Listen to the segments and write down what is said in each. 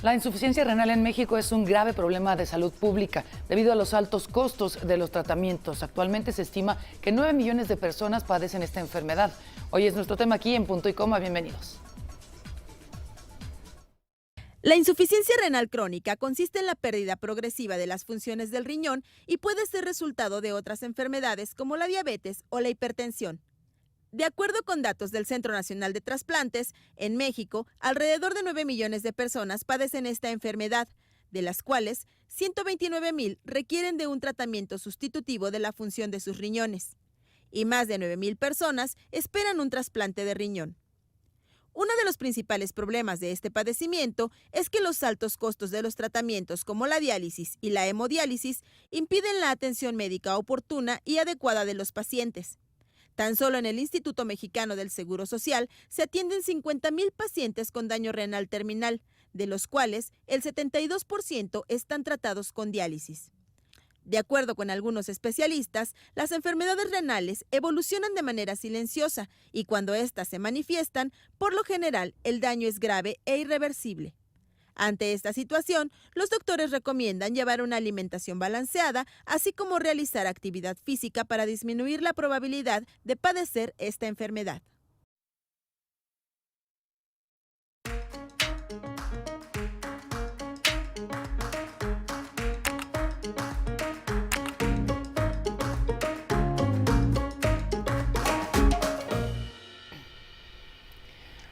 La insuficiencia renal en México es un grave problema de salud pública debido a los altos costos de los tratamientos. Actualmente se estima que 9 millones de personas padecen esta enfermedad. Hoy es nuestro tema aquí en Punto y Coma. Bienvenidos. La insuficiencia renal crónica consiste en la pérdida progresiva de las funciones del riñón y puede ser resultado de otras enfermedades como la diabetes o la hipertensión. De acuerdo con datos del Centro Nacional de Trasplantes, en México, alrededor de 9 millones de personas padecen esta enfermedad, de las cuales 129,000 requieren de un tratamiento sustitutivo de la función de sus riñones, y más de 9,000 personas esperan un trasplante de riñón. Uno de los principales problemas de este padecimiento es que los altos costos de los tratamientos como la diálisis y la hemodiálisis impiden la atención médica oportuna y adecuada de los pacientes. Tan solo en el Instituto Mexicano del Seguro Social se atienden 50,000 pacientes con daño renal terminal, de los cuales el 72% están tratados con diálisis. De acuerdo con algunos especialistas, las enfermedades renales evolucionan de manera silenciosa y cuando éstas se manifiestan, por lo general, el daño es grave e irreversible. Ante esta situación, los doctores recomiendan llevar una alimentación balanceada, así como realizar actividad física para disminuir la probabilidad de padecer esta enfermedad.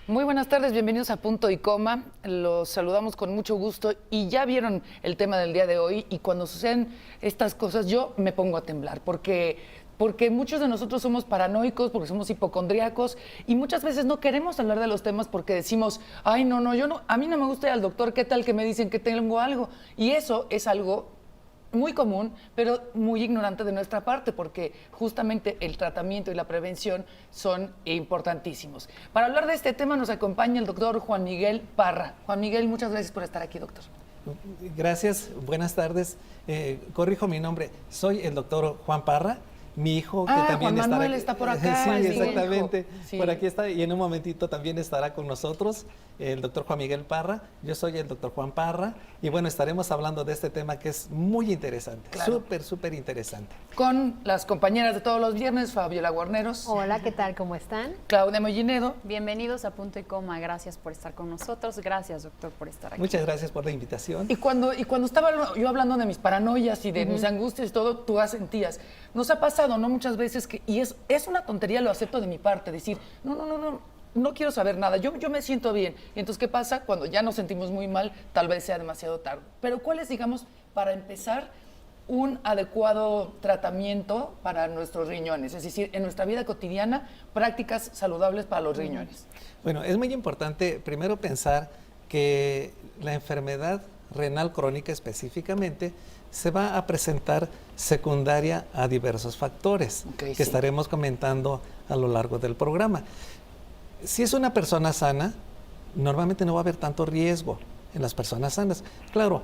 Muy buenas tardes, bienvenidos a Punto y Coma. Los saludamos con mucho gusto y ya vieron el tema del día de hoy y cuando suceden estas cosas yo me pongo a temblar porque muchos de nosotros somos paranoicos, porque somos hipocondríacos y muchas veces no queremos hablar de los temas porque decimos, ay, no, a mí no me gusta ir al doctor, ¿qué tal que me dicen que tengo algo? Y eso es algo muy común, pero muy ignorante de nuestra parte, porque justamente el tratamiento y la prevención son importantísimos. Para hablar de este tema nos acompaña el doctor Juan Miguel Parra. Juan Miguel, muchas gracias por estar aquí, doctor. Gracias, buenas tardes. Corrijo mi nombre, soy el doctor Juan Parra. Mi hijo, que también Juan Manuel está por acá. Sí, exactamente. Sí. Por aquí está y en un momentito también estará con nosotros el doctor Juan Miguel Parra. Yo soy el doctor Juan Parra y bueno, estaremos hablando de este tema que es muy interesante, claro. súper interesante. Con las compañeras de todos los viernes, Fabiola Guarneros. Hola, ¿qué tal? ¿Cómo están? Claudia Mollinedo. Bienvenidos a Punto y Coma, gracias por estar con nosotros, gracias doctor por estar aquí. Muchas gracias por la invitación. Y cuando estaba yo hablando de mis paranoias y de mis angustias y todo, tú asentías. Nos ha pasado, ¿no? Muchas veces que, y es una tontería, lo acepto de mi parte, decir, no quiero saber nada, yo me siento bien. Y entonces, ¿qué pasa? Cuando ya nos sentimos muy mal, tal vez sea demasiado tarde. Pero ¿cuál es, digamos, para empezar, un adecuado tratamiento para nuestros riñones? Es decir, en nuestra vida cotidiana, prácticas saludables para los riñones. Bueno, es muy importante primero pensar que la enfermedad renal crónica específicamente se va a presentar secundaria a diversos factores que estaremos comentando a lo largo del programa. Si es una persona sana, normalmente no va a haber tanto riesgo en las personas sanas. Claro,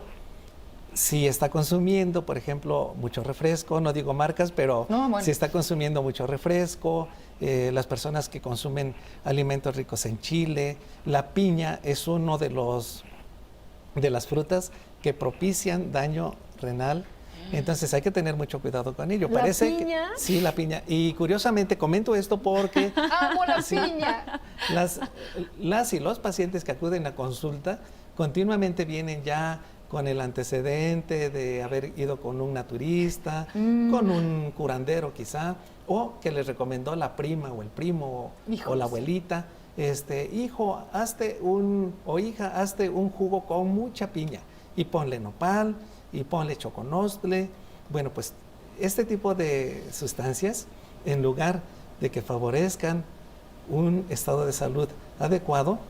si está consumiendo, por ejemplo, mucho refresco, no digo marcas, pero si está consumiendo mucho refresco, las personas que consumen alimentos ricos en chile, la piña es uno de las frutas que propician daño renal. Entonces hay que tener mucho cuidado con ello. ¿La piña? Sí, la piña. Y curiosamente comento esto porque ¡amo la piña! Las y los pacientes que acuden a consulta continuamente vienen ya con el antecedente de haber ido con un naturista, con un curandero quizá, o que les recomendó la prima o el primo o la abuelita. Hijo, hija, hazte un jugo con mucha piña y ponle nopal y ponle choconostle. Bueno, pues este tipo de sustancias, en lugar de que favorezcan un estado de salud adecuado,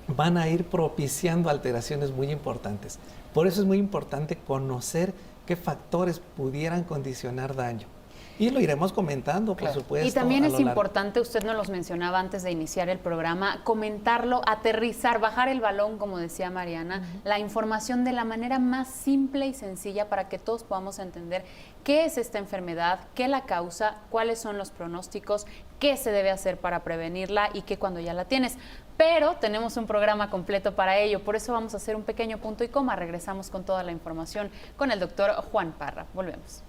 van a ir propiciando alteraciones muy importantes. Por eso es muy importante conocer qué factores pudieran condicionar daño. y lo iremos comentando, por supuesto. Y también a es lo largo. importante, usted nos los mencionaba antes de iniciar el programa, comentarlo, aterrizar, bajar el balón, como decía Mariana, la información de la manera más simple y sencilla para que todos podamos entender qué es esta enfermedad, qué la causa, cuáles son los pronósticos, qué se debe hacer para prevenirla y qué cuando ya la tienes. Pero tenemos un programa completo para ello, por eso vamos a hacer un pequeño punto y coma. Regresamos con toda la información con el doctor Juan Parra. Volvemos.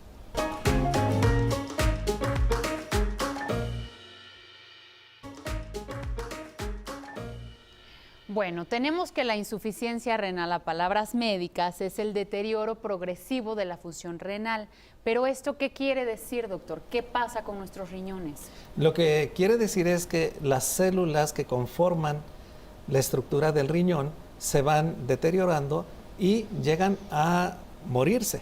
Bueno, tenemos que la insuficiencia renal, a palabras médicas, es el deterioro progresivo de la función renal. Pero ¿esto qué quiere decir, doctor? ¿Qué pasa con nuestros riñones? Lo que quiere decir es que las células que conforman la estructura del riñón se van deteriorando y llegan a morirse.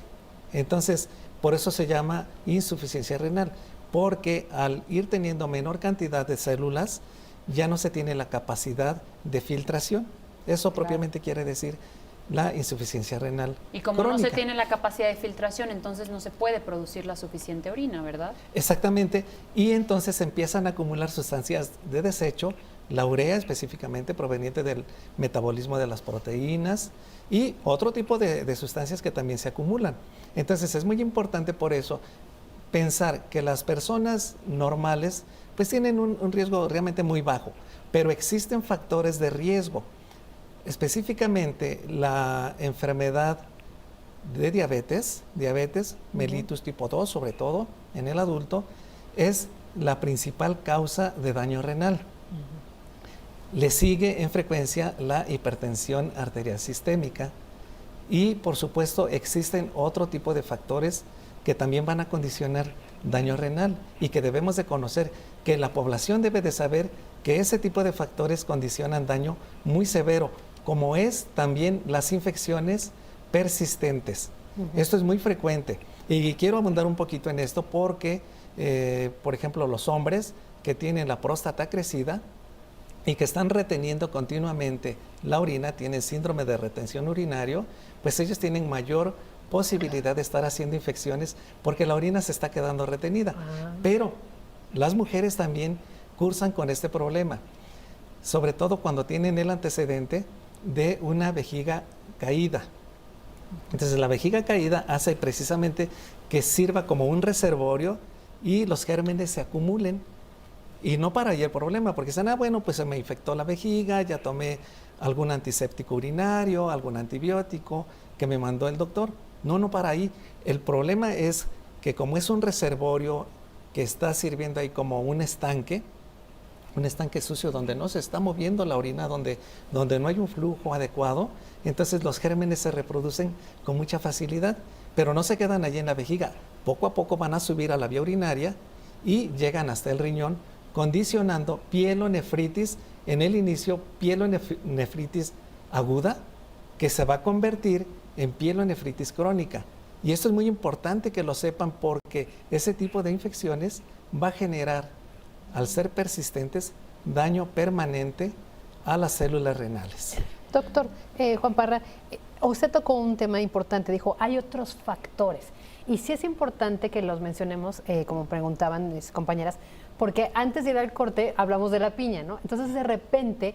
Entonces, por eso se llama insuficiencia renal, porque al ir teniendo menor cantidad de células, ya no se tiene la capacidad de filtración. Eso propiamente quiere decir la insuficiencia renal Y como crónica. no se tiene la capacidad de filtración, entonces no se puede producir la suficiente orina, ¿verdad? Exactamente, y entonces empiezan a acumular sustancias de desecho, la urea específicamente proveniente del metabolismo de las proteínas y otro tipo de sustancias que también se acumulan. Entonces es muy importante por eso pensar que las personas normales pues tienen un riesgo realmente muy bajo, pero existen factores de riesgo. Específicamente la enfermedad de diabetes, mellitus tipo 2 sobre todo en el adulto, es la principal causa de daño renal. Le sigue en frecuencia la hipertensión arterial sistémica y por supuesto existen otro tipo de factores que también van a condicionar daño renal y que debemos de conocer, que la población debe de saber que ese tipo de factores condicionan daño muy severo, como es también las infecciones persistentes. Esto es muy frecuente y quiero abundar un poquito en esto porque, por ejemplo, los hombres que tienen la próstata crecida y que están reteniendo continuamente la orina, tienen síndrome de retención urinario, pues ellos tienen mayor posibilidad de estar haciendo infecciones porque la orina se está quedando retenida. Pero las mujeres también cursan con este problema, sobre todo cuando tienen el antecedente de una vejiga caída. Entonces la vejiga caída hace precisamente que sirva como un reservorio y los gérmenes se acumulen. Y no para ahí el problema, porque dicen, bueno, pues se me infectó la vejiga, ya tomé algún antiséptico urinario, algún antibiótico que me mandó el doctor. No para ahí. El problema es que como es un reservorio que está sirviendo ahí como un estanque sucio donde no se está moviendo la orina, donde no hay un flujo adecuado, entonces los gérmenes se reproducen con mucha facilidad, pero no se quedan allí en la vejiga. Poco a poco van a subir a la vía urinaria y llegan hasta el riñón, condicionando pielonefritis, en el inicio pielonefritis aguda, que se va a convertir en pielonefritis crónica. Y esto es muy importante que lo sepan porque ese tipo de infecciones va a generar, al ser persistentes, daño permanente a las células renales. Doctor Juan Parra, usted tocó un tema importante, dijo, hay otros factores. Y sí es importante que los mencionemos, como preguntaban mis compañeras, porque antes de ir al corte hablamos de la piña, ¿no? Entonces, de repente,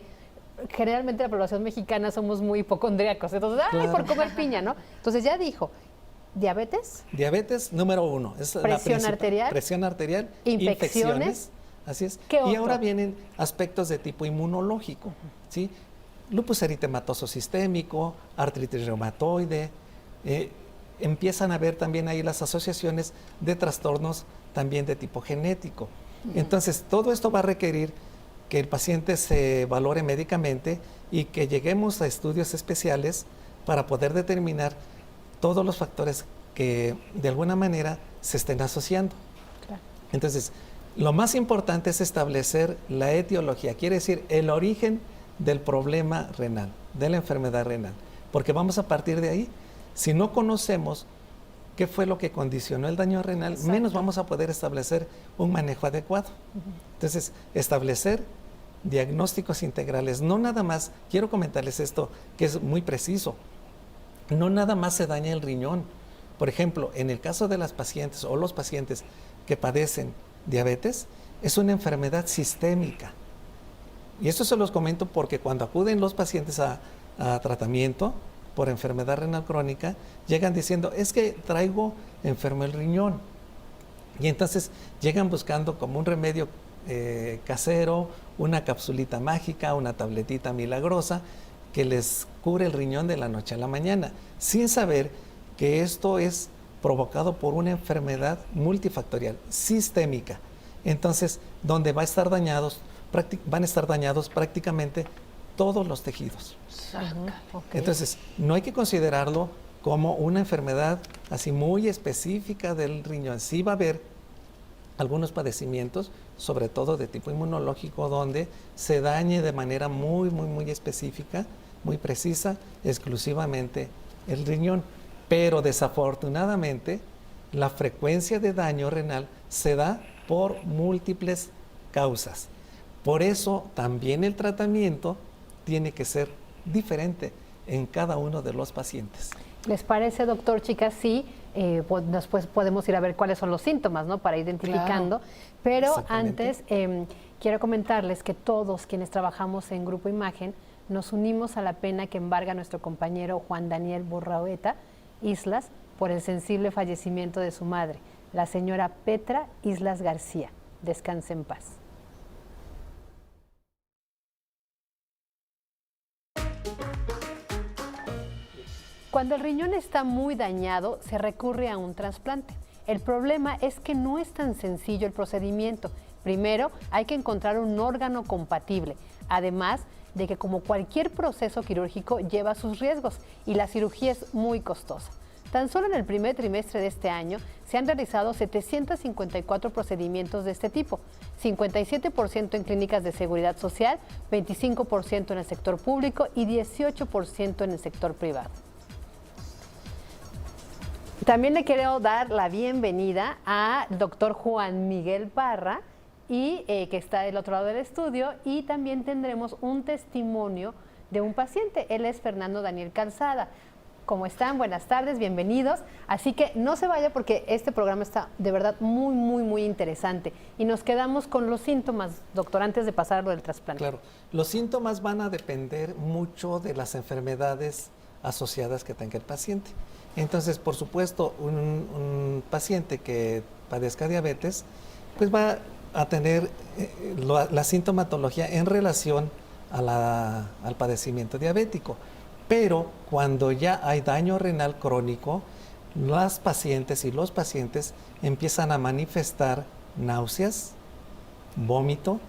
generalmente la población mexicana somos muy hipocondríacos. Entonces, Claro. por comer piña, ¿no? Entonces, ya dijo, diabetes, Diabetes número 1. Es Presión arterial. Presión arterial. Infecciones. Así es. ¿Qué Y otro? ahora vienen aspectos de tipo inmunológico, ¿sí? Lupus eritematoso sistémico, artritis reumatoide. Empiezan a ver también ahí las asociaciones de trastornos también de tipo genético. Entonces, todo esto va a requerir que el paciente se valore médicamente y que lleguemos a estudios especiales para poder determinar todos los factores que de alguna manera se estén asociando. Claro. Entonces, lo más importante es establecer la etiología, quiere decir el origen del problema renal, de la enfermedad renal, porque vamos a partir de ahí. Si no conocemos qué fue lo que condicionó el daño renal, Exacto. menos vamos a poder establecer un manejo adecuado. Entonces, establecer diagnósticos integrales, no nada más, quiero comentarles esto que es muy preciso, no nada más se daña el riñón. Por ejemplo, en el caso de las pacientes o los pacientes que padecen diabetes es una enfermedad sistémica. Y esto se los comento porque cuando acuden los pacientes a tratamiento por enfermedad renal crónica, llegan diciendo, es que traigo enfermo el riñón. Y entonces llegan buscando como un remedio casero, una capsulita mágica, una tabletita milagrosa que les cure el riñón de la noche a la mañana, sin saber que esto es provocado por una enfermedad multifactorial, sistémica. Entonces, donde van a estar dañados prácticamente todos los tejidos. Okay. Entonces, no hay que considerarlo como una enfermedad así muy específica del riñón. Sí va a haber algunos padecimientos, sobre todo de tipo inmunológico, donde se dañe de manera muy específica, muy precisa, exclusivamente el riñón. Pero desafortunadamente, la frecuencia de daño renal se da por múltiples causas. Por eso también el tratamiento tiene que ser diferente en cada uno de los pacientes. ¿Les parece, doctor, chicas? Sí, después podemos ir a ver cuáles son los síntomas, ¿no? Para identificando. Claro. Pero antes, quiero comentarles que todos quienes trabajamos en Grupo Imagen nos unimos a la pena que embarga nuestro compañero Juan Daniel Borrahueta Islas por el sensible fallecimiento de su madre, la señora Petra Islas García. Descanse en paz. Cuando el riñón está muy dañado, se recurre a un trasplante. El problema es que no es tan sencillo el procedimiento. Primero, hay que encontrar un órgano compatible, además de que como cualquier proceso quirúrgico lleva sus riesgos y la cirugía es muy costosa. Tan solo en el primer trimestre de este año se han realizado 754 procedimientos de este tipo, 57% en clínicas de seguridad social, 25% en el sector público y 18% en el sector privado. También le quiero dar la bienvenida al doctor Juan Miguel Parra, que está del otro lado del estudio, y también tendremos un testimonio de un paciente. Él es Fernando Daniel Calzada. ¿Cómo están? Buenas tardes, bienvenidos. Así que no se vaya porque este programa está de verdad muy interesante. Y nos quedamos con los síntomas, doctor, antes de pasar a lo del trasplante. Claro, los síntomas van a depender mucho de las enfermedades asociadas que tenga el paciente. Entonces, por supuesto, un paciente que padezca diabetes, pues va a tener la sintomatología en relación al padecimiento diabético. Pero cuando ya hay daño renal crónico, las pacientes y los pacientes empiezan a manifestar náuseas, vómito,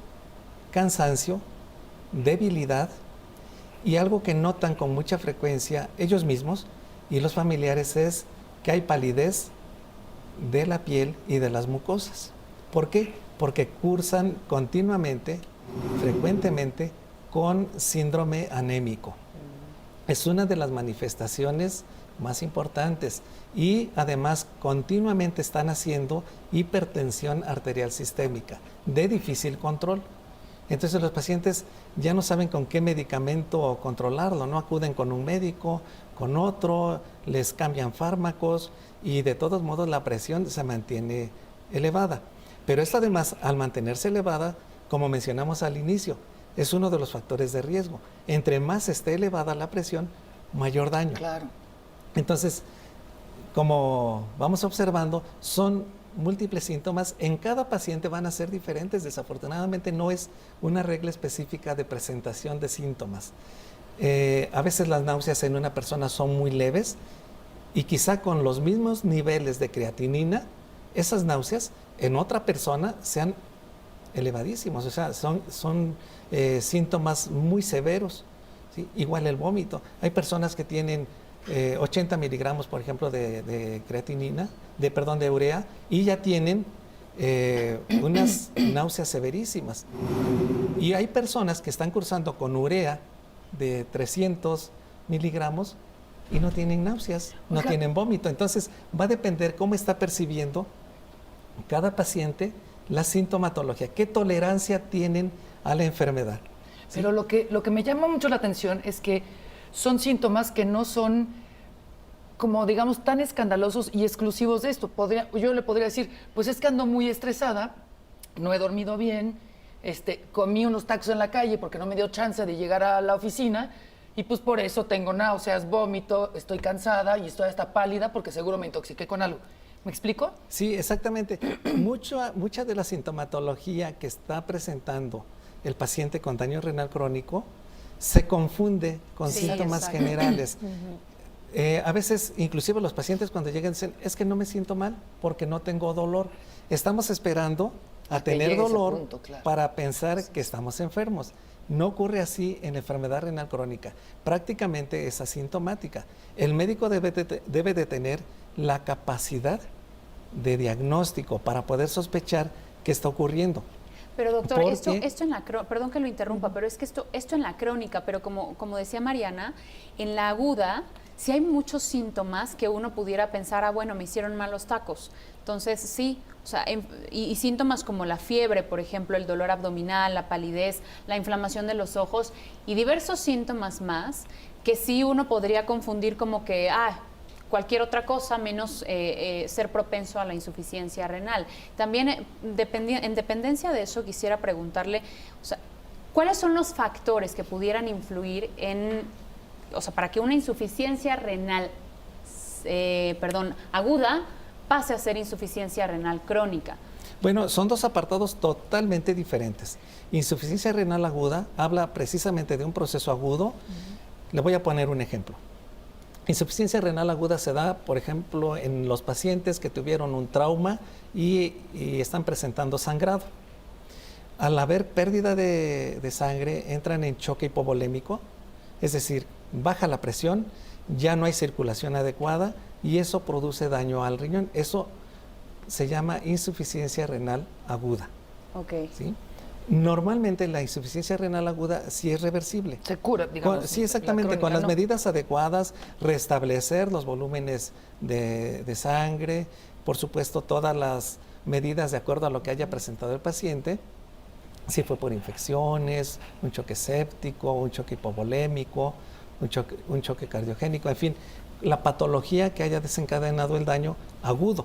cansancio, debilidad y algo que notan con mucha frecuencia ellos mismos y los familiares es que hay palidez de la piel y de las mucosas. ¿Por qué? Porque cursan continuamente, frecuentemente, con síndrome anémico. Es una de las manifestaciones más importantes y además continuamente están haciendo hipertensión arterial sistémica de difícil control. Entonces los pacientes ya no saben con qué medicamento controlarlo, no acuden con un médico, con otro, les cambian fármacos y de todos modos la presión se mantiene elevada. Pero esto además, al mantenerse elevada, como mencionamos al inicio, es uno de los factores de riesgo. Entre más esté elevada la presión, mayor daño. Claro. Entonces, como vamos observando, son múltiples síntomas. En cada paciente van a ser diferentes. Desafortunadamente no es una regla específica de presentación de síntomas. A veces las náuseas en una persona son muy leves y quizá con los mismos niveles de creatinina, esas náuseas en otra persona sean elevadísimos, o sea, son síntomas muy severos, ¿sí? Igual el vómito. Hay personas que tienen 80 miligramos, por ejemplo, de creatinina, de urea, y ya tienen unas náuseas severísimas. Y hay personas que están cursando con urea de 300 miligramos y no tienen náuseas, no tienen vómito. Entonces, va a depender cómo está percibiendo cada paciente la sintomatología, qué tolerancia tienen a la enfermedad. ¿Sí? Pero lo que me llama mucho la atención es que son síntomas que no son como digamos tan escandalosos y exclusivos de esto. Yo le podría decir, pues es que ando muy estresada, no he dormido bien, comí unos tacos en la calle porque no me dio chance de llegar a la oficina y pues por eso tengo náuseas, vómito, estoy cansada y estoy hasta pálida porque seguro me intoxiqué con algo. ¿Me explico? Sí, exactamente. Mucha de la sintomatología que está presentando el paciente con daño renal crónico se confunde con síntomas generales. A veces, inclusive los pacientes cuando llegan dicen, es que no me siento mal porque no tengo dolor. Estamos esperando a tener dolor para pensar que estamos enfermos. No ocurre así en la enfermedad renal crónica. Prácticamente es asintomática. El médico debe de tener la capacidad de diagnóstico para poder sospechar qué está ocurriendo. Pero doctor, esto en la perdón que lo interrumpa, pero es que esto en la crónica, pero como decía Mariana, en la aguda sí hay muchos síntomas que uno pudiera pensar, bueno, me hicieron mal los tacos. Entonces sí, o sea, y síntomas como la fiebre, por ejemplo, el dolor abdominal, la palidez, la inflamación de los ojos y diversos síntomas más que sí uno podría confundir como que, cualquier otra cosa menos ser propenso a la insuficiencia renal. También, en dependencia de eso, quisiera preguntarle, o sea, ¿cuáles son los factores que pudieran influir para que una insuficiencia renal, aguda, pase a ser insuficiencia renal crónica? Bueno, son dos apartados totalmente diferentes. Insuficiencia renal aguda habla precisamente de un proceso agudo. Le voy a poner un ejemplo. Insuficiencia renal aguda se da, por ejemplo, en los pacientes que tuvieron un trauma y están presentando sangrado. Al haber pérdida de sangre, entran en choque hipovolémico, es decir, baja la presión, ya no hay circulación adecuada y eso produce daño al riñón. Eso se llama insuficiencia renal aguda. Okay. ¿Sí? Normalmente la insuficiencia renal aguda sí es reversible. Se cura, digamos. Sí, exactamente, crónica, con las ¿no? medidas adecuadas, restablecer los volúmenes de sangre, por supuesto todas las medidas de acuerdo a lo que haya presentado el paciente, si fue por infecciones, un choque séptico, un choque hipovolémico, un choque cardiogénico, en fin, la patología que haya desencadenado el daño agudo,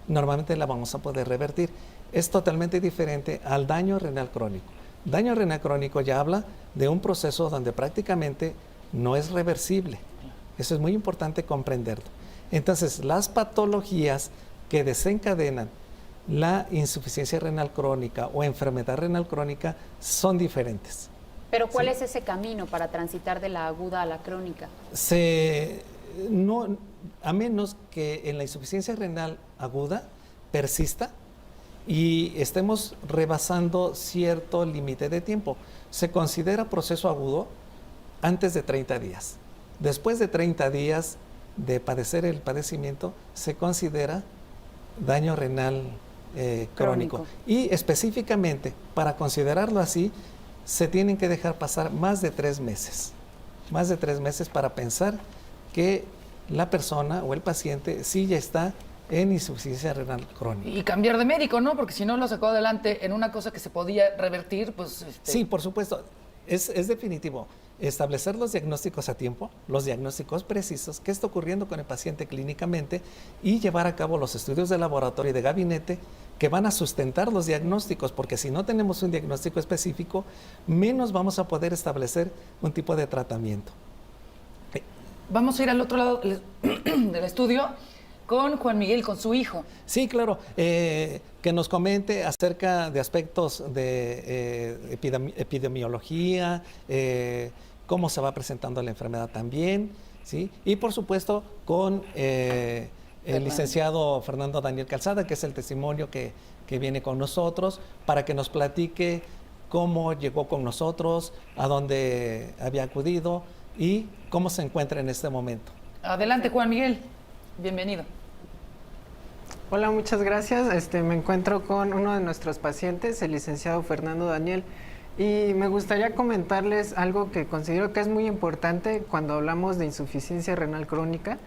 normalmente la vamos a poder revertir. Es totalmente diferente al daño renal crónico. Daño renal crónico ya habla de un proceso donde prácticamente no es reversible. Eso es muy importante comprenderlo. Entonces, las patologías que desencadenan la insuficiencia renal crónica o enfermedad renal crónica son diferentes. Pero ¿cuál es ese camino para transitar de la aguda a la crónica? A menos que en la insuficiencia renal aguda persista y estemos rebasando cierto límite de tiempo. Se considera proceso agudo antes de 30 días. Después de 30 días de padecer el padecimiento, se considera daño renal crónico. Y específicamente, para considerarlo así, se tienen que dejar pasar más de 3 meses. Más de 3 meses para pensar que la persona o el paciente sí ya está en insuficiencia renal crónica. Y cambiar de médico, ¿no? Porque si no lo sacó adelante en una cosa que se podía revertir, pues... Sí, por supuesto. Es definitivo. Establecer los diagnósticos a tiempo, los diagnósticos precisos, qué está ocurriendo con el paciente clínicamente y llevar a cabo los estudios de laboratorio y de gabinete que van a sustentar los diagnósticos, porque si no tenemos un diagnóstico específico, menos vamos a poder establecer un tipo de tratamiento. Vamos a ir al otro lado del estudio con Juan Miguel, con su hijo. Sí, claro. Que nos comente acerca de aspectos de epidemiología, cómo se va presentando la enfermedad también, ¿sí? Y por supuesto con el licenciado Fernando Daniel Calzada, que es el testimonio que viene con nosotros, para que nos platique cómo llegó con nosotros, a dónde había acudido y cómo se encuentra en este momento. Adelante, Juan Miguel. Bienvenido. Hola, muchas gracias. Me encuentro con uno de nuestros pacientes, el licenciado Fernando Daniel, y me gustaría comentarles algo que considero que es muy importante cuando hablamos de insuficiencia renal crónica,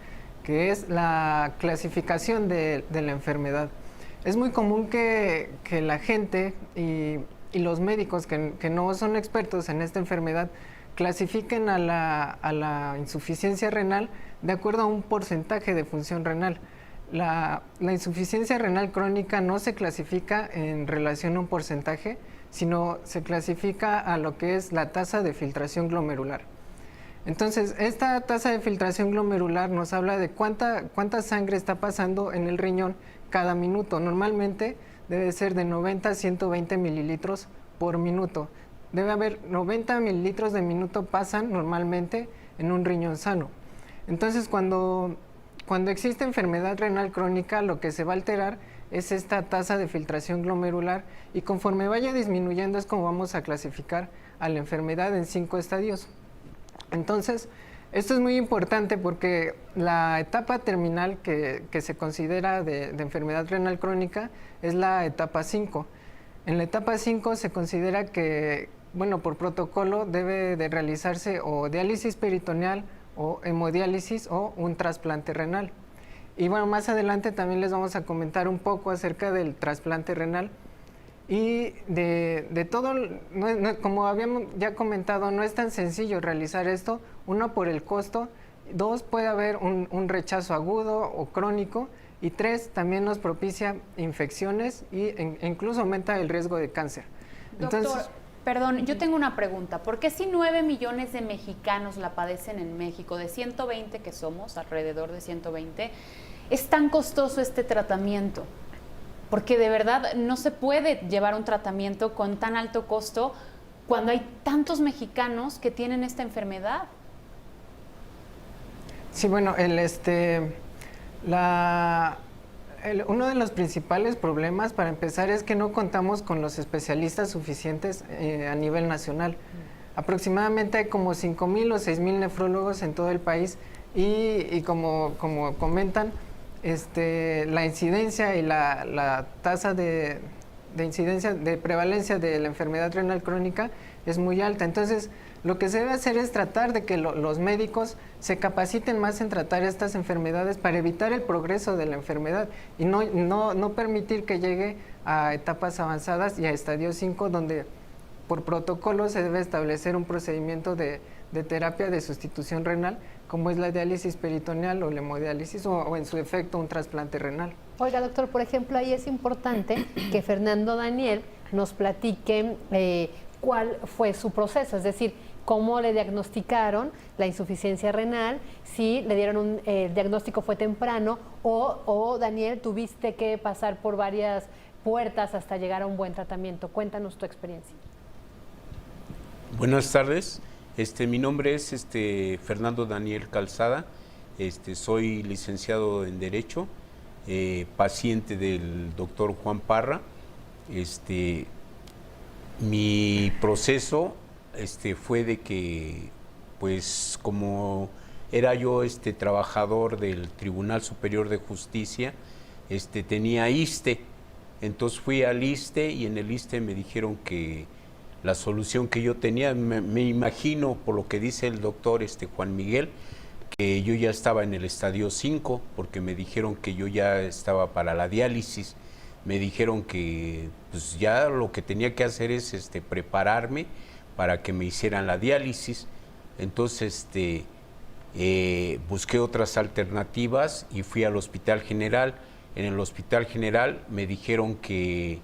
que es la clasificación de la enfermedad. Es muy común que la gente y los médicos que no son expertos en esta enfermedad clasifiquen a la insuficiencia renal de acuerdo a un porcentaje de función renal. La insuficiencia renal crónica no se clasifica en relación a un porcentaje, sino se clasifica a lo que es la tasa de filtración glomerular. Entonces, esta tasa de filtración glomerular nos habla de cuánta sangre está pasando en el riñón cada minuto. Normalmente debe ser de 90 a 120 mililitros por minuto. Debe haber 90 mililitros de minuto pasan normalmente en un riñón sano. Entonces, cuando existe enfermedad renal crónica, lo que se va a alterar es esta tasa de filtración glomerular, y conforme vaya disminuyendo es como vamos a clasificar a la enfermedad en 5 estadios. Entonces, esto es muy importante porque la etapa terminal que se considera de enfermedad renal crónica es la etapa 5. En la etapa 5 se considera que, bueno, por protocolo debe de realizarse o diálisis peritoneal o hemodiálisis o un trasplante renal. Y bueno, más adelante también les vamos a comentar un poco acerca del trasplante renal. Y de todo, como habíamos ya comentado, no es tan sencillo realizar esto. Uno, por el costo. 2, puede haber un rechazo agudo o crónico. Y 3, también nos propicia infecciones e incluso aumenta el riesgo de cáncer. Doctor, Entonces, perdón, yo tengo una pregunta. ¿Por qué si 9 millones de mexicanos la padecen en México, de 120 que somos, alrededor de 120, es tan costoso este tratamiento? Porque de verdad no se puede llevar un tratamiento con tan alto costo cuando hay tantos mexicanos que tienen esta enfermedad. sí, bueno, uno de los principales problemas, para empezar, es que no contamos con los especialistas suficientes a nivel nacional. Aproximadamente hay como 5,000 o 6,000 nefrólogos en todo el país, y como comentan, la incidencia y la tasa de incidencia, de prevalencia de la enfermedad renal crónica es muy alta. Entonces, lo que se debe hacer es tratar de que los médicos se capaciten más en tratar estas enfermedades para evitar el progreso de la enfermedad y no permitir que llegue a etapas avanzadas y a estadio 5, donde por protocolo se debe establecer un procedimiento de terapia de sustitución renal, como es la diálisis peritoneal o la hemodiálisis, o en su efecto un trasplante renal. Oiga, doctor, por ejemplo, ahí es importante que Fernando Daniel nos platique cuál fue su proceso, es decir, cómo le diagnosticaron la insuficiencia renal, si le dieron el diagnóstico fue temprano o Daniel, tuviste que pasar por varias puertas hasta llegar a un buen tratamiento. Cuéntanos tu experiencia. Buenas tardes. Mi nombre es Fernando Daniel Calzada. Soy licenciado en Derecho, paciente del doctor Juan Parra. Mi proceso fue de que, pues, como era yo trabajador del Tribunal Superior de Justicia, tenía ISSSTE. Entonces fui al ISSSTE y en el ISSSTE me dijeron que la solución que yo tenía, me imagino por lo que dice el doctor Juan Miguel, que yo ya estaba en el estadio 5, porque me dijeron que yo ya estaba para la diálisis. Me dijeron que pues ya lo que tenía que hacer es prepararme para que me hicieran la diálisis. Entonces busqué otras alternativas y fui al Hospital General. En el Hospital General me dijeron que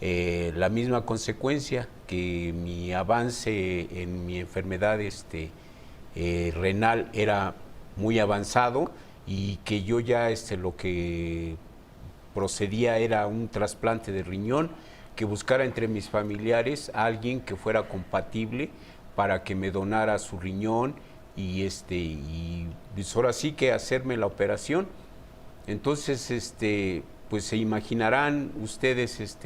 la misma consecuencia, que mi avance en mi enfermedad renal era muy avanzado y que yo ya lo que procedía era un trasplante de riñón, que buscara entre mis familiares a alguien que fuera compatible para que me donara su riñón y pues ahora sí que hacerme la operación. Entonces pues se imaginarán ustedes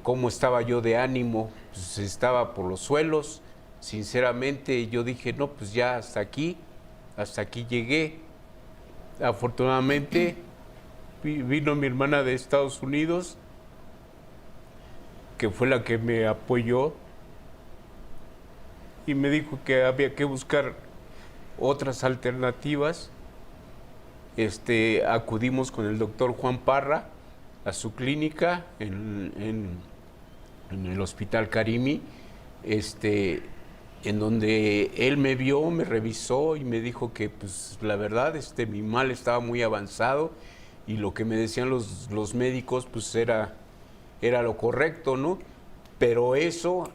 cómo estaba yo de ánimo. Pues estaba por los suelos. Sinceramente yo dije, no, pues ya hasta aquí llegué. Afortunadamente vino mi hermana de Estados Unidos, que fue la que me apoyó y me dijo que había que buscar otras alternativas. Acudimos con el doctor Juan Parra a su clínica en el Hospital Carimi. en donde él me vio, me revisó y me dijo que pues la verdad mi mal estaba muy avanzado y lo que me decían los médicos pues era lo correcto, ¿no? Pero eso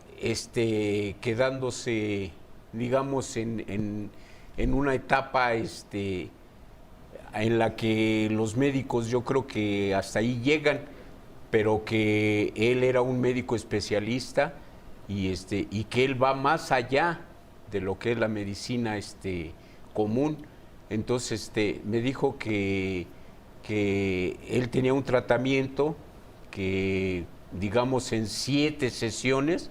quedándose, digamos, en una etapa en la que los médicos yo creo que hasta ahí llegan, pero que él era un médico especialista y que él va más allá de lo que es la medicina común. Entonces me dijo que él tenía un tratamiento que, digamos, en 7 sesiones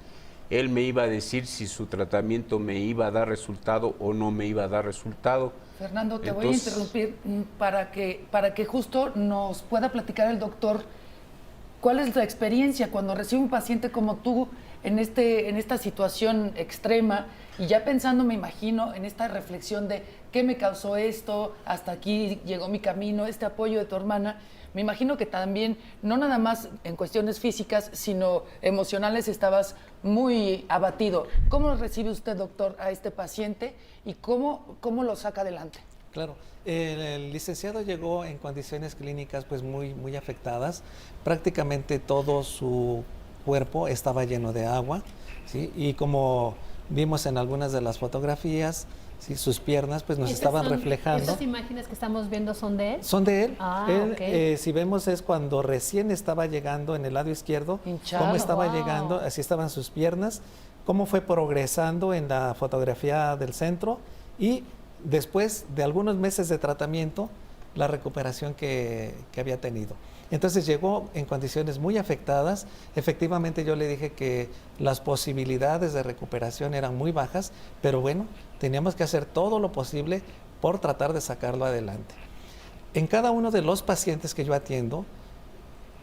él me iba a decir si su tratamiento me iba a dar resultado o no me iba a dar resultado. Fernando, te voy a interrumpir para que justo nos pueda platicar el doctor cuál es la experiencia cuando recibe un paciente como tú en esta situación extrema y ya pensando, me imagino, en esta reflexión de qué me causó esto, hasta aquí llegó mi camino, este apoyo de tu hermana. Me imagino que también, no nada más en cuestiones físicas, sino emocionales, estabas muy abatido. ¿Cómo recibe usted, doctor, a este paciente y cómo lo saca adelante? Claro, el licenciado llegó en condiciones clínicas pues muy, muy afectadas. Prácticamente todo su cuerpo estaba lleno de agua, ¿sí? Y como vimos en algunas de las fotografías, ¿sí? Sus piernas pues nos estaban reflejando. ¿Estas imágenes que estamos viendo son de él? Son de él. Él, ok. si vemos es cuando recién estaba llegando en el lado izquierdo, hinchado. cómo estaba llegando, así estaban sus piernas, cómo fue progresando en la fotografía del centro y después de algunos meses de tratamiento, la recuperación que había tenido. Entonces llegó en condiciones muy afectadas. Efectivamente yo le dije que las posibilidades de recuperación eran muy bajas, pero bueno, teníamos que hacer todo lo posible por tratar de sacarlo adelante. En cada uno de los pacientes que yo atiendo,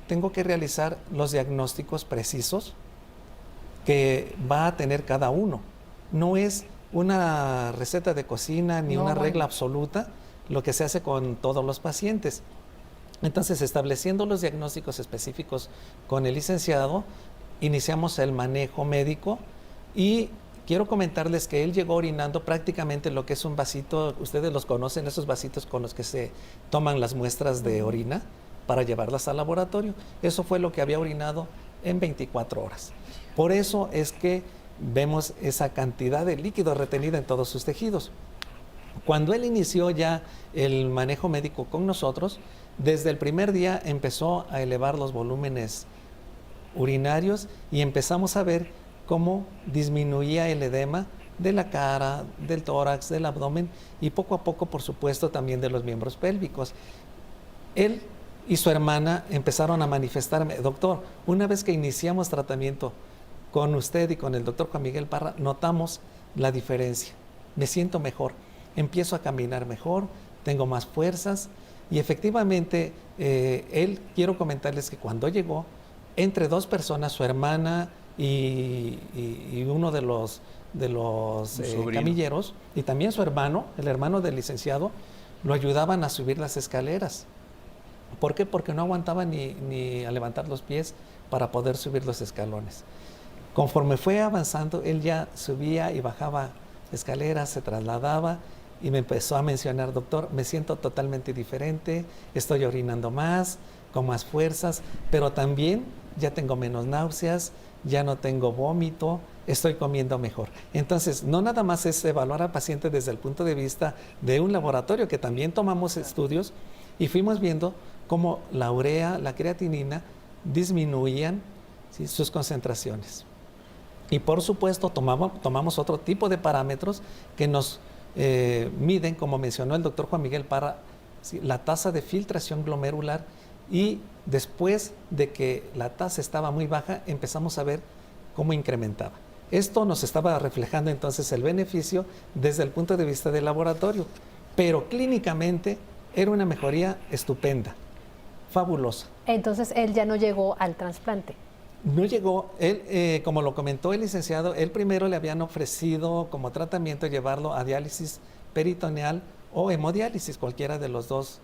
tengo que realizar los diagnósticos precisos que va a tener cada uno. No es una receta de cocina ni una regla absoluta lo que se hace con todos los pacientes. Entonces, estableciendo los diagnósticos específicos con el licenciado, iniciamos el manejo médico y quiero comentarles que él llegó orinando prácticamente lo que es un vasito, ustedes los conocen, esos vasitos con los que se toman las muestras de orina para llevarlas al laboratorio. Eso fue lo que había orinado en 24 horas. Por eso es que vemos esa cantidad de líquido retenida en todos sus tejidos. Cuando él inició ya el manejo médico con nosotros, desde el primer día empezó a elevar los volúmenes urinarios y empezamos a ver cómo disminuía el edema de la cara, del tórax, del abdomen y poco a poco, por supuesto, también de los miembros pélvicos. Él y su hermana empezaron a manifestarme, doctor, una vez que iniciamos tratamiento con usted y con el doctor Juan Miguel Parra, notamos la diferencia. Me siento mejor, empiezo a caminar mejor, tengo más fuerzas y efectivamente él, quiero comentarles que cuando llegó, entre 2 personas, su hermana y uno de los camilleros y también su hermano, el hermano del licenciado, lo ayudaban a subir las escaleras. ¿Por qué? Porque no aguantaba ni a levantar los pies para poder subir los escalones. Conforme fue avanzando, él ya subía y bajaba escaleras, se trasladaba y me empezó a mencionar, doctor, me siento totalmente diferente, estoy orinando más, con más fuerzas, pero también ya tengo menos náuseas, ya no tengo vómito, estoy comiendo mejor. Entonces, no nada más es evaluar al paciente desde el punto de vista de un laboratorio, que también tomamos estudios y fuimos viendo cómo la urea, la creatinina disminuían, ¿sí?, sus concentraciones. Y por supuesto tomamos otro tipo de parámetros que nos miden, como mencionó el doctor Juan Miguel Parra, ¿sí?, la tasa de filtración glomerular, y después de que la tasa estaba muy baja empezamos a ver cómo incrementaba. Esto nos estaba reflejando entonces el beneficio desde el punto de vista del laboratorio, pero clínicamente era una mejoría estupenda, fabulosa. Entonces él ya no llegó al trasplante. No llegó, él, como lo comentó el licenciado, él primero le habían ofrecido como tratamiento llevarlo a diálisis peritoneal o hemodiálisis, cualquiera de los dos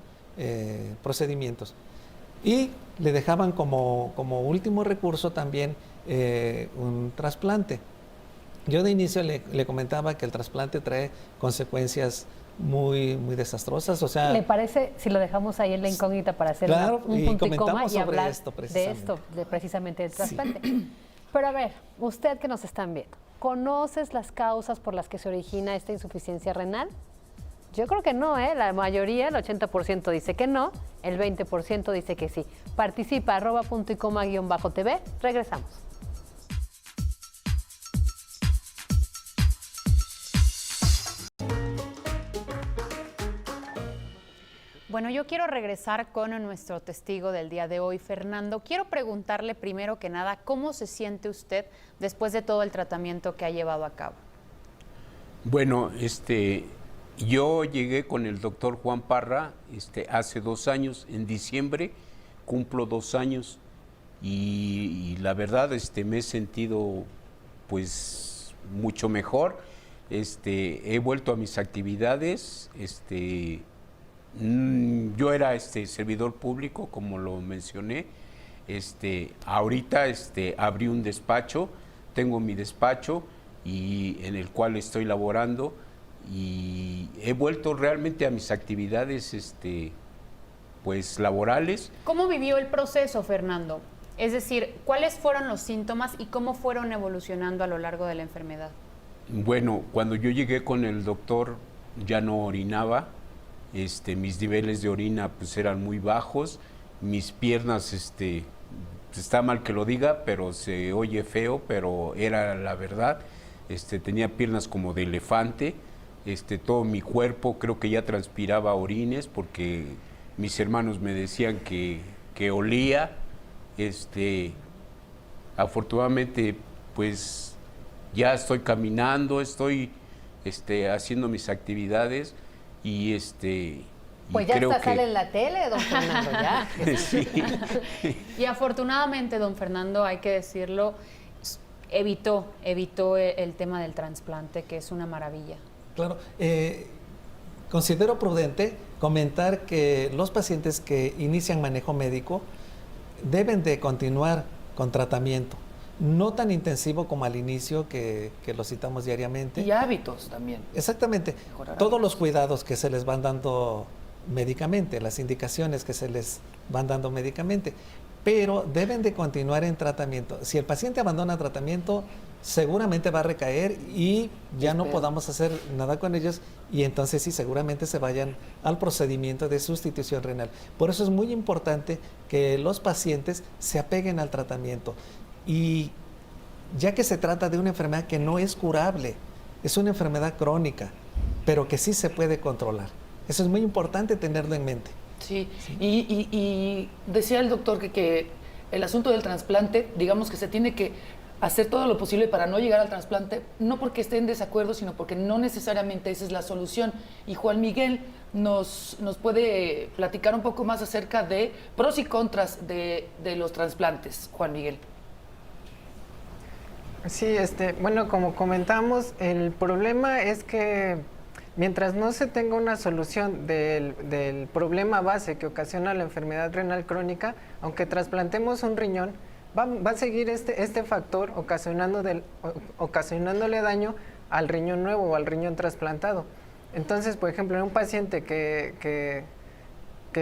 procedimientos. Y le dejaban como último recurso también un trasplante. Yo de inicio le comentaba que el trasplante trae consecuencias muy, muy desastrosas, o sea... ¿Le parece si lo dejamos ahí en la incógnita para hacer Claro, un y punto y coma comentamos y sobre hablar esto, de precisamente. esto, precisamente del trasplante? Pero a ver, usted que nos están viendo, ¿conoces las causas por las que se origina esta insuficiencia renal? Yo creo que no, ¿eh? La mayoría, el 80% dice que no, el 20% dice que sí. Participa, @punto y coma _TV. Regresamos. Bueno, yo quiero regresar con nuestro testigo del día de hoy, Fernando. Quiero preguntarle primero que nada, ¿cómo se siente usted después de todo el tratamiento que ha llevado a cabo? Bueno, yo llegué con el doctor Juan Parra hace 2 años, en diciembre cumplo 2 años y la verdad me he sentido pues mucho mejor. He vuelto a mis actividades. Yo era servidor público, como lo mencioné. Ahorita abrí un despacho, tengo mi despacho y en el cual estoy laborando y he vuelto realmente a mis actividades pues laborales. ¿Cómo vivió el proceso, Fernando? Es decir, ¿cuáles fueron los síntomas y cómo fueron evolucionando a lo largo de la enfermedad? Bueno, cuando yo llegué con el doctor ya no orinaba. Mis niveles de orina pues eran muy bajos, mis piernas, está mal que lo diga, pero se oye feo, pero era la verdad. Tenía piernas como de elefante, todo mi cuerpo creo que ya transpiraba orines porque mis hermanos me decían que olía. Afortunadamente pues ya estoy caminando, estoy haciendo mis actividades. Y pues ya creo está, que sale en la tele, don Fernando, ya. Sí. Y afortunadamente, don Fernando, hay que decirlo, evitó el tema del trasplante, que es una maravilla. Claro, considero prudente comentar que los pacientes que inician manejo médico deben de continuar con tratamiento. No tan intensivo como al inicio que lo citamos diariamente. Y hábitos también. Exactamente. Mejorar Todos hábitos. los cuidados que se les van dando médicamente, las indicaciones que se les van dando médicamente, pero deben de continuar en tratamiento. Si el paciente abandona tratamiento, seguramente va a recaer y ya no podamos hacer nada con ellos y entonces sí, seguramente se vayan al procedimiento de sustitución renal. Por eso es muy importante que los pacientes se apeguen al tratamiento. Y ya que se trata de una enfermedad que no es curable, es una enfermedad crónica, pero que sí se puede controlar. Eso es muy importante tenerlo en mente. Sí, y decía el doctor que el asunto del trasplante, digamos que se tiene que hacer todo lo posible para no llegar al trasplante, no porque esté en desacuerdo, sino porque no necesariamente esa es la solución. Y Juan Miguel nos puede platicar un poco más acerca de pros y contras de los trasplantes. Juan Miguel. Sí, bueno, como comentamos, el problema es que mientras no se tenga una solución del problema base que ocasiona la enfermedad renal crónica, aunque trasplantemos un riñón, va a seguir este factor ocasionándole daño al riñón nuevo o al riñón trasplantado. Entonces, por ejemplo, en un paciente que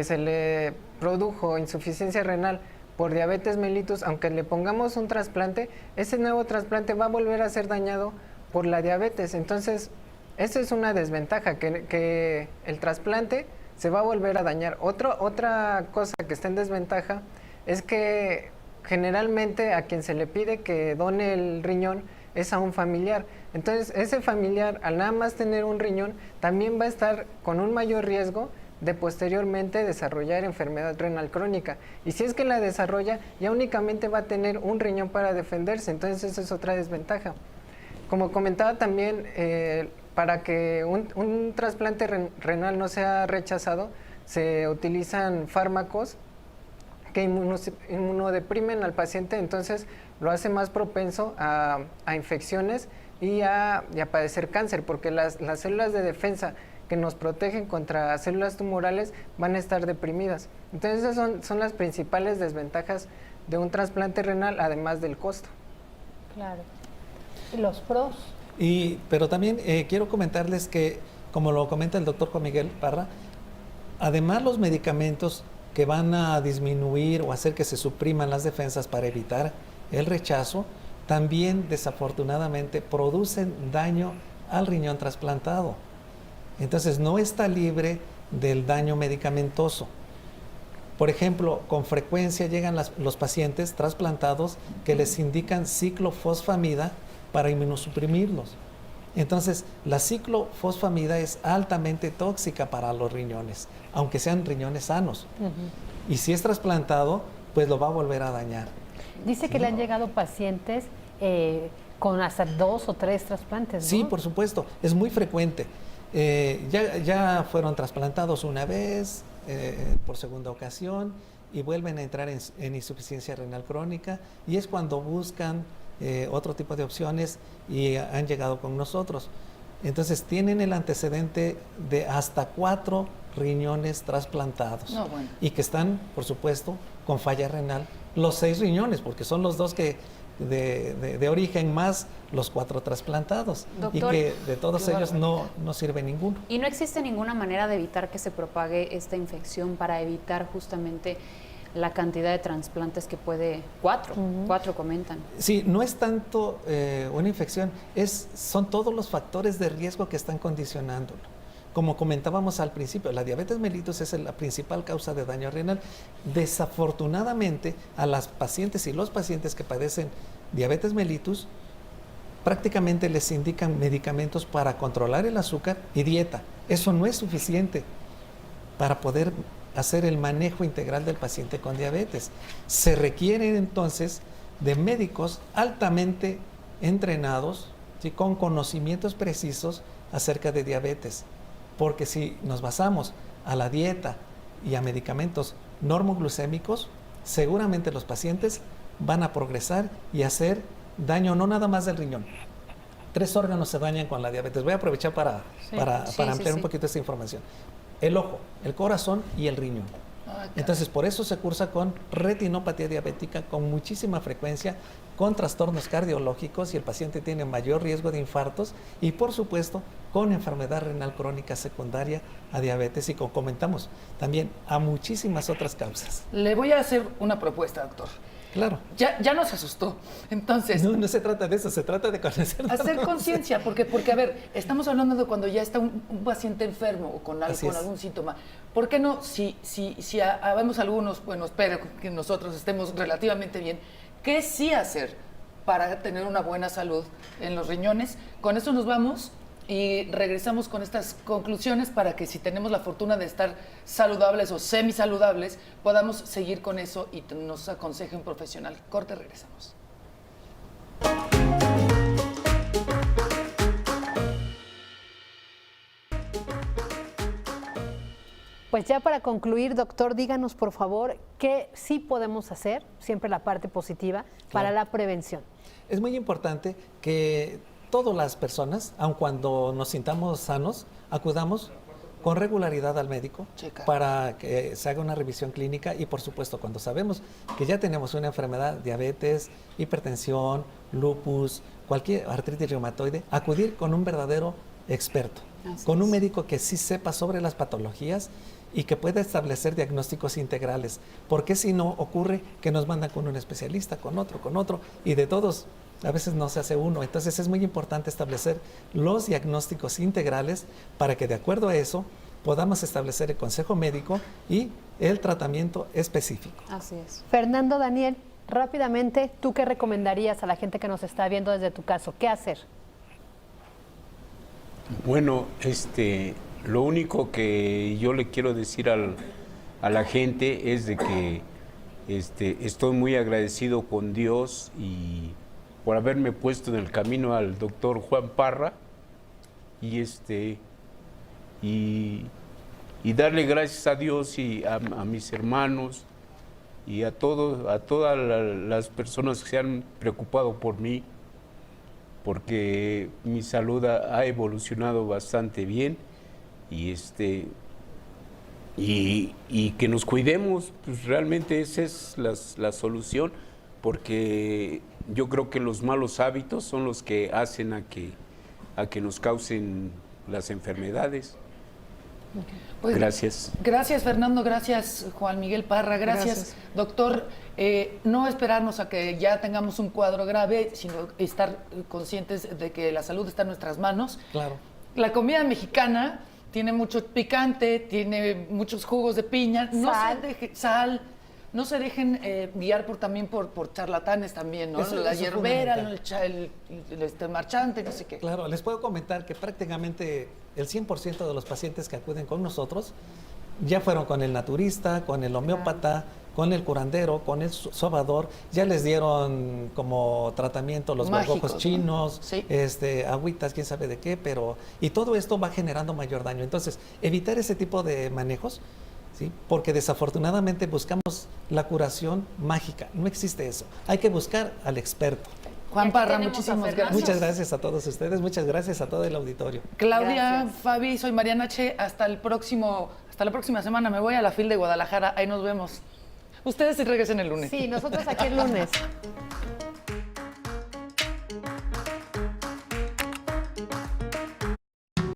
se le produjo insuficiencia renal por diabetes mellitus, aunque le pongamos un trasplante, ese nuevo trasplante va a volver a ser dañado por la diabetes. Entonces, esa es una desventaja, que el trasplante se va a volver a dañar. Otra cosa que está en desventaja es que generalmente a quien se le pide que done el riñón es a un familiar. Entonces, ese familiar, al nada más tener un riñón, también va a estar con un mayor riesgo de posteriormente desarrollar enfermedad renal crónica. Y si es que la desarrolla, ya únicamente va a tener un riñón para defenderse. Entonces, esa es otra desventaja. Como comentaba también, para que un trasplante renal no sea rechazado, se utilizan fármacos que inmunodeprimen al paciente, entonces lo hace más propenso a infecciones y a padecer cáncer, porque las células de defensa que nos protegen contra células tumorales van a estar deprimidas. Entonces esas son las principales desventajas de un trasplante renal, además del costo. Claro. Los pros. Pero también quiero comentarles que, como lo comenta el doctor Juan Miguel Parra, además los medicamentos que van a disminuir o hacer que se supriman las defensas para evitar el rechazo, también desafortunadamente producen daño al riñón trasplantado. Entonces no está libre del daño medicamentoso. Por ejemplo, con frecuencia llegan los pacientes trasplantados que les indican ciclofosfamida para inmunosuprimirlos. Entonces, la ciclofosfamida es altamente tóxica para los riñones, aunque sean riñones sanos. Y si es trasplantado, pues lo va a volver a dañar. Dice que le han llegado pacientes con hasta 2 o 3 trasplantes, ¿no? Sí, por supuesto, es muy frecuente. Ya fueron trasplantados una vez, por segunda ocasión, y vuelven a entrar en insuficiencia renal crónica, y es cuando buscan otro tipo de opciones y han llegado con nosotros. Entonces tienen el antecedente de hasta 4 riñones trasplantados. No, bueno. Y que están, por supuesto, con falla renal, los 6 riñones, porque son los 2 que de origen más los 4 trasplantados. Doctor, y que de todos ellos no sirve ninguno. ¿Y no existe ninguna manera de evitar que se propague esta infección para evitar justamente la cantidad de trasplantes que puede? 4 comentan. Sí, no es tanto una infección, son todos los factores de riesgo que están condicionándolo. Como comentábamos al principio, la diabetes mellitus es la principal causa de daño renal. Desafortunadamente, a las pacientes y los pacientes que padecen diabetes mellitus, prácticamente les indican medicamentos para controlar el azúcar y dieta. Eso no es suficiente para poder hacer el manejo integral del paciente con diabetes. Se requieren entonces de médicos altamente entrenados, ¿sí?, con conocimientos precisos acerca de diabetes. Porque si nos basamos a la dieta y a medicamentos normoglucémicos, seguramente los pacientes van a progresar y hacer daño no nada más del riñón. 3 órganos se dañan con la diabetes. Voy a aprovechar para ampliar un poquito esta información. El ojo, el corazón y el riñón. Entonces, por eso se cursa con retinopatía diabética con muchísima frecuencia, con trastornos cardiológicos, y el paciente tiene mayor riesgo de infartos, y por supuesto con enfermedad renal crónica secundaria a diabetes, y como comentamos también a muchísimas otras causas. Le voy a hacer una propuesta, doctor. Claro. Ya nos asustó. Entonces, No se trata de eso, se trata de conocer. hacer conciencia, porque a ver, estamos hablando de cuando ya está un paciente enfermo o con algún síntoma. ¿Por qué no, si habemos algunos, bueno, espero que nosotros estemos relativamente bien, qué sí hacer para tener una buena salud en los riñones? Con eso nos vamos y regresamos con estas conclusiones para que, si tenemos la fortuna de estar saludables o semisaludables, podamos seguir con eso y nos aconseje un profesional. Corte, regresamos. Pues ya para concluir, doctor, díganos por favor qué sí podemos hacer, siempre la parte positiva, para la prevención. Es muy importante que todas las personas, aun cuando nos sintamos sanos, acudamos con regularidad al médico para que se haga una revisión clínica, y por supuesto cuando sabemos que ya tenemos una enfermedad, diabetes, hipertensión, lupus, cualquier artritis reumatoide, acudir con un verdadero experto, con un médico que sí sepa sobre las patologías y que pueda establecer diagnósticos integrales, porque si no ocurre que nos mandan con un especialista, con otro, y de todos a veces no se hace uno. Entonces es muy importante establecer los diagnósticos integrales para que, de acuerdo a eso, podamos establecer el consejo médico y el tratamiento específico. Así es. Fernando, Daniel, rápidamente, ¿tú qué recomendarías a la gente que nos está viendo desde tu caso? ¿Qué hacer? Bueno, lo único que yo le quiero decir a la gente es de que estoy muy agradecido con Dios y por haberme puesto en el camino al doctor Juan Parra, y darle gracias a Dios y a mis hermanos y a todas las personas que se han preocupado por mí, porque mi salud ha evolucionado bastante bien, y que nos cuidemos, pues realmente esa es la solución, porque yo creo que los malos hábitos son los que hacen a que nos causen las enfermedades. Pues, Gracias. Gracias, Fernando. Gracias, Juan Miguel Parra. Gracias. Doctor. No esperarnos a que ya tengamos un cuadro grave, sino estar conscientes de que la salud está en nuestras manos. Claro. La comida mexicana tiene mucho picante, tiene muchos jugos de piña. Sal. No se dejen guiar también por charlatanes también, ¿no? Eso la es hierbera, fundamental. el marchante, no sé qué. Claro, les puedo comentar que prácticamente el 100% de los pacientes que acuden con nosotros ya fueron con el naturista, con el homeópata, con el curandero, con el sobador, ya les dieron como tratamiento los Mágicos, gorgojos chinos, ¿no? Sí. agüitas, quién sabe de qué, y todo esto va generando mayor daño. Entonces, evitar ese tipo de manejos, ¿sí? Porque desafortunadamente buscamos la curación mágica, no existe eso, hay que buscar al experto. Juan Y aquí Parra, tenemos a muchísimas Fernando. gracias. Muchas gracias a todos ustedes, muchas gracias a todo el auditorio. Claudia, Gracias. Fabi, soy Mariana Che. Hasta la próxima semana. Me voy a la FIL de Guadalajara. Ahí nos vemos. Ustedes sí regresen el lunes. Sí, nosotros aquí el lunes.